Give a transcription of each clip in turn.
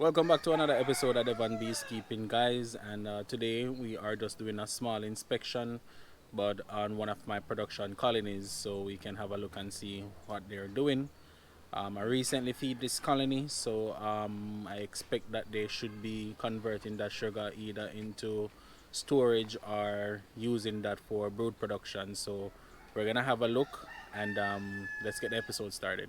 Welcome back to another episode of Devon Beekeeping, guys. And today we are just doing a small inspection, but on one of my production colonies, so we can have a look and see what they're doing. I recently feed this colony, so I expect that they should be converting that sugar either into storage or using that for brood production. So we're gonna have a look and let's get the episode started.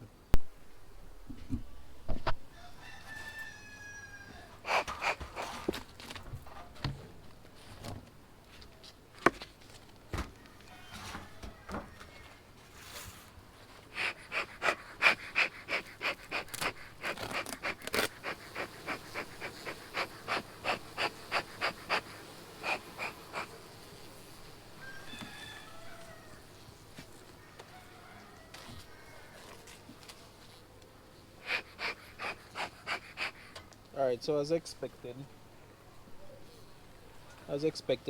All right, so as expected,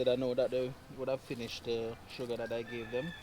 I know that they would have finished the sugar that I gave them.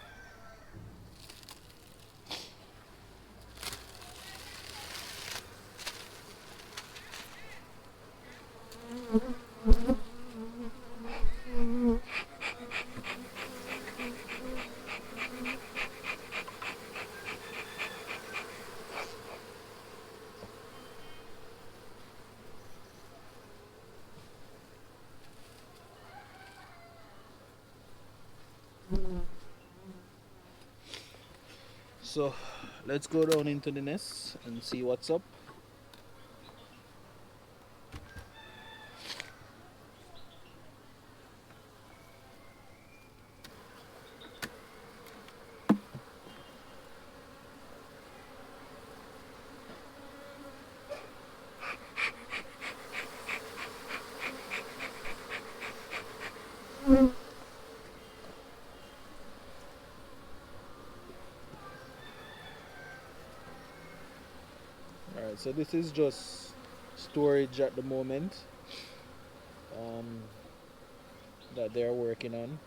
So let's go down into the nest and see what's up. Alright, so this is just storage at the moment um, that they're working on.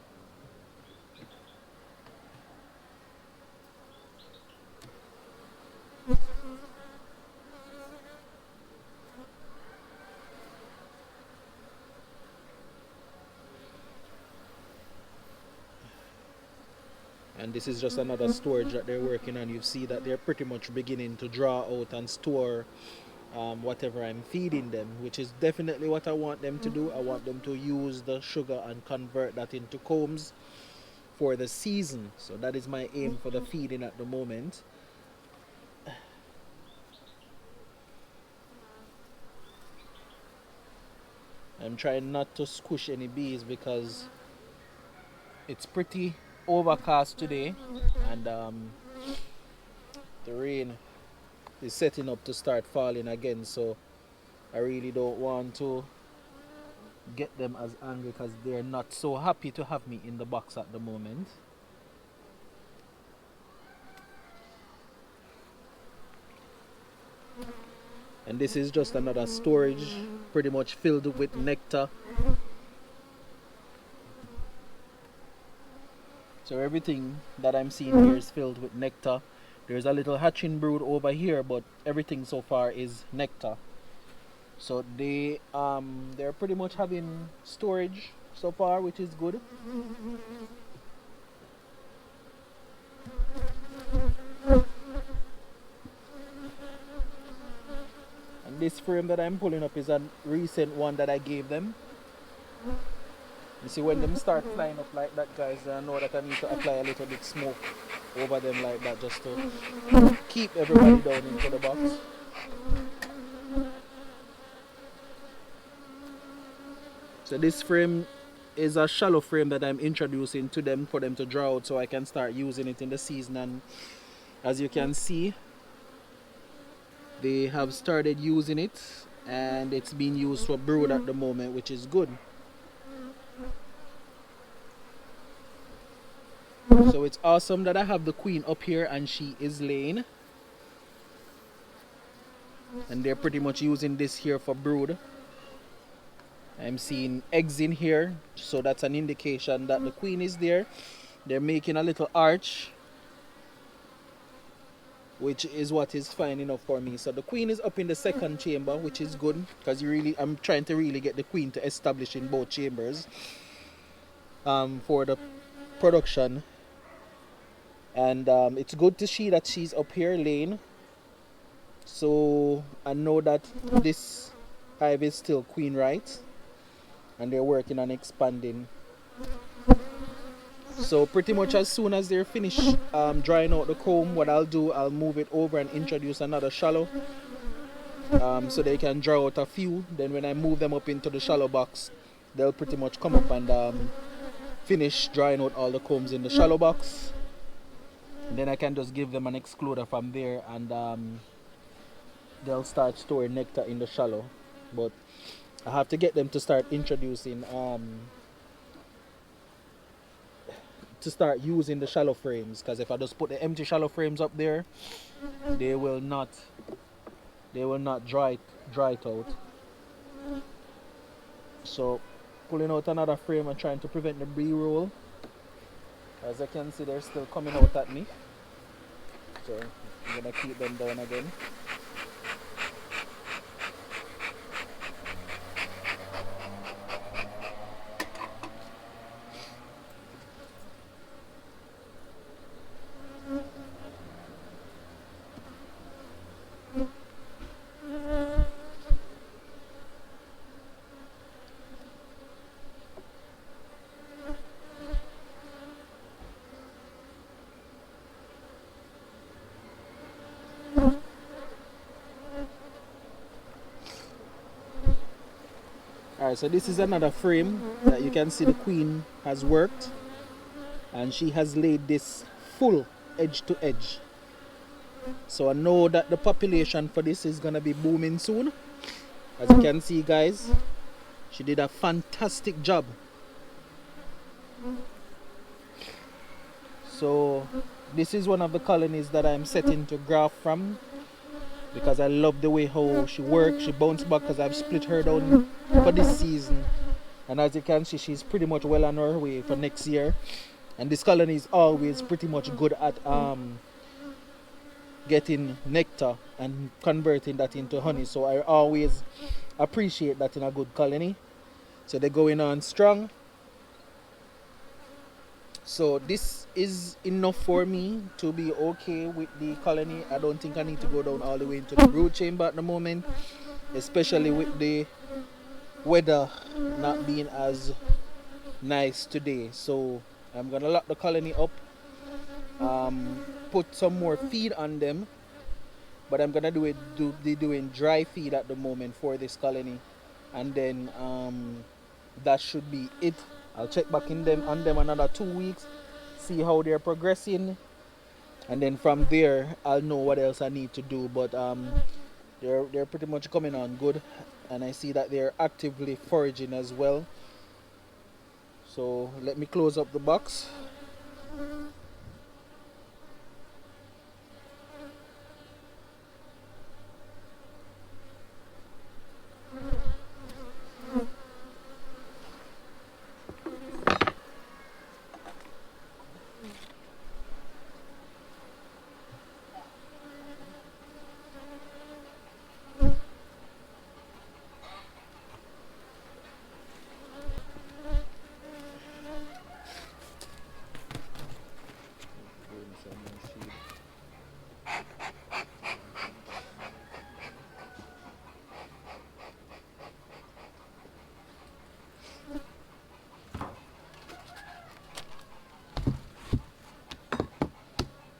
And this is just another storage that they're working on. You see that they're pretty much beginning to draw out and store whatever I'm feeding them, which is definitely what I want them to do. I want them to use the sugar and convert that into combs for the season. So that is my aim for the feeding at the moment. I'm trying not to squish any bees because it's pretty overcast today, and the rain is setting up to start falling again, so I really don't want to get them as angry because they're not so happy to have me in the box at the moment. And this is just another storage pretty much filled with nectar. So everything that I'm seeing here is filled with nectar. There's a little hatching brood over here, but everything so far is nectar. So they're pretty much having storage so far, which is good. And this frame that I'm pulling up is a recent one that I gave them. You see, when them start flying up like that, guys, I know that I need to apply a little bit smoke over them like that just to keep everybody down into the box. So this frame is a shallow frame that I'm introducing to them for them to draw out so I can start using it in the season. And as you can see, they have started using it and it's being used for brood at the moment, which is good. So it's awesome that I have the queen up here and she is laying. And they're pretty much using this here for brood. I'm seeing eggs in here, so that's an indication that the queen is there. They're making a little arch which is what is fine enough for me. So the queen is up in the second chamber, which is good because I'm trying to really get the queen to establish in both chambers for the production. And it's good to see that she's up here laying. So I know that this hive is still queen right, and they're working on expanding. So pretty much as soon as they're finished drying out the comb, what I'll do, I'll move it over and introduce another shallow, so they can dry out a few. Then when I move them up into the shallow box, they'll pretty much come up and finish drying out all the combs in the shallow box. And then I can just give them an excluder from there, and they'll start storing nectar in the shallow. But I have to get them to start introducing to start using the shallow frames, because if I just put the empty shallow frames up there, they will not dry it out. So pulling out another frame and trying to prevent the bee roll. As I can see, they're still coming out at me, so I'm gonna keep them down again. Alright, so this is another frame that you can see the queen has worked, and she has laid this full edge to edge. So I know that the population for this is gonna be booming soon. As you can see, guys, she did a fantastic job. So this is one of the colonies that I'm setting to graft from, because I love the way how she works. She bounced back because I've split her down for this season, and as you can see, she's pretty much well on her way for next year. And this colony is always pretty much good at getting nectar and converting that into honey, so I always appreciate that in a good colony. So they're going on strong. So this is enough for me to be okay with the colony. I don't think I need to go down all the way into the brood chamber at the moment, especially with the weather not being as nice today. So I'm gonna lock the colony up, put some more feed on them, but I'm gonna be doing dry feed at the moment for this colony, and then that should be it. I'll check back in them on them another 2 weeks, see how they're progressing, and then from there I'll know what else I need to do. But they're pretty much coming on good, and I see that they're actively foraging as well. So let me close up the box.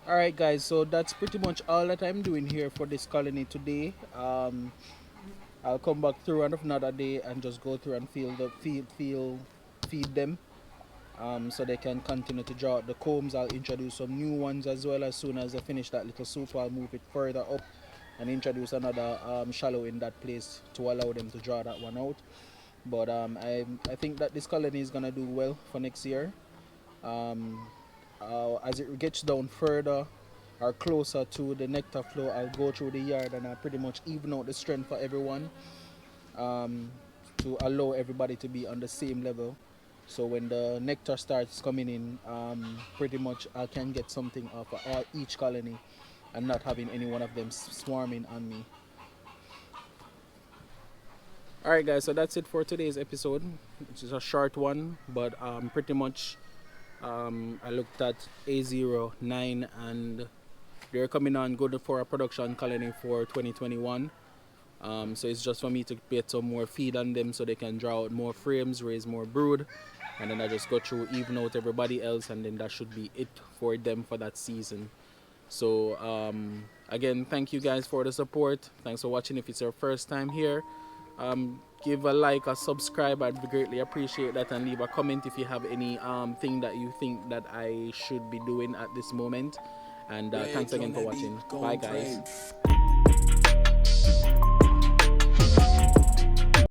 Alright guys, so that's pretty much all that I'm doing here for this colony today. I'll come back through on another day and just go through and feed them, so they can continue to draw out the combs. I'll introduce some new ones as well. As soon as I finish that little soup, I'll move it further up and introduce another shallow in that place to allow them to draw that one out. But I think that this colony is gonna do well for next year. As it gets down further or closer to the nectar flow, I'll go through the yard and I'll pretty much even out the strength for everyone, to allow everybody to be on the same level. So when the nectar starts coming in, pretty much I can get something off of each colony, and not having any one of them swarming on me. Alright guys, so that's it for today's episode, which is a short one, but pretty much I looked at A09 and they're coming on good for a production colony for 2021. So it's just for me to get some more feed on them so they can draw out more frames, raise more brood, and then I just go through, even out everybody else, and then that should be it for them for that season. So again, thank you guys for the support. Thanks for watching. If it's your first time here, give a like, a subscribe. I'd greatly appreciate that, and leave a comment if you have any thing that you think that I should be doing at this moment. And thanks again for watching. Bye guys.